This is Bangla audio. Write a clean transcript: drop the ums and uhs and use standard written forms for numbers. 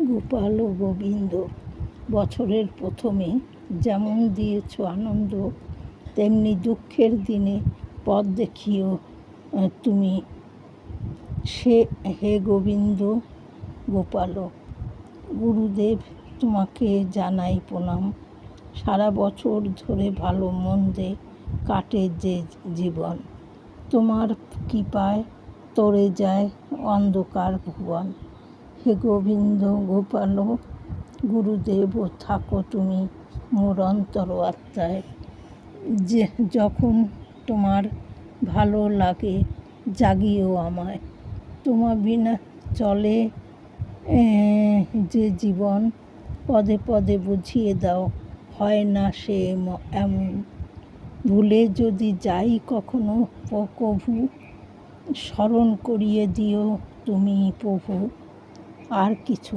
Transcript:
গোপাল ও গোবিন্দ, বছরের প্রথমে যেমন দিয়েছ আনন্দ, তেমনি দুঃখের দিনে পথ দেখিও তুমি। হে গোবিন্দ গোপাল, গুরুদেব তোমাকে জানাই প্রণাম। সারা বছর ধরে ভালো মন্দে কাটে যে জীবন, তোমার কৃপায় তরে যায় অন্ধকার ভুবন। হে গোবিন্দ গোপাল, গুরুদেব থাকো তুমি মোর অন্তর আত্মায়। যখন তোমার ভালো লাগে জাগিও আমায়। তোমার বিনা চলে যে জীবন, পদে পদে বুঝিয়ে দাও হয় না সে এমন। ভুলে যদি যাই কখনো কভু, স্মরণ করিয়ে দিও তুমি প্রভু। আর কিছু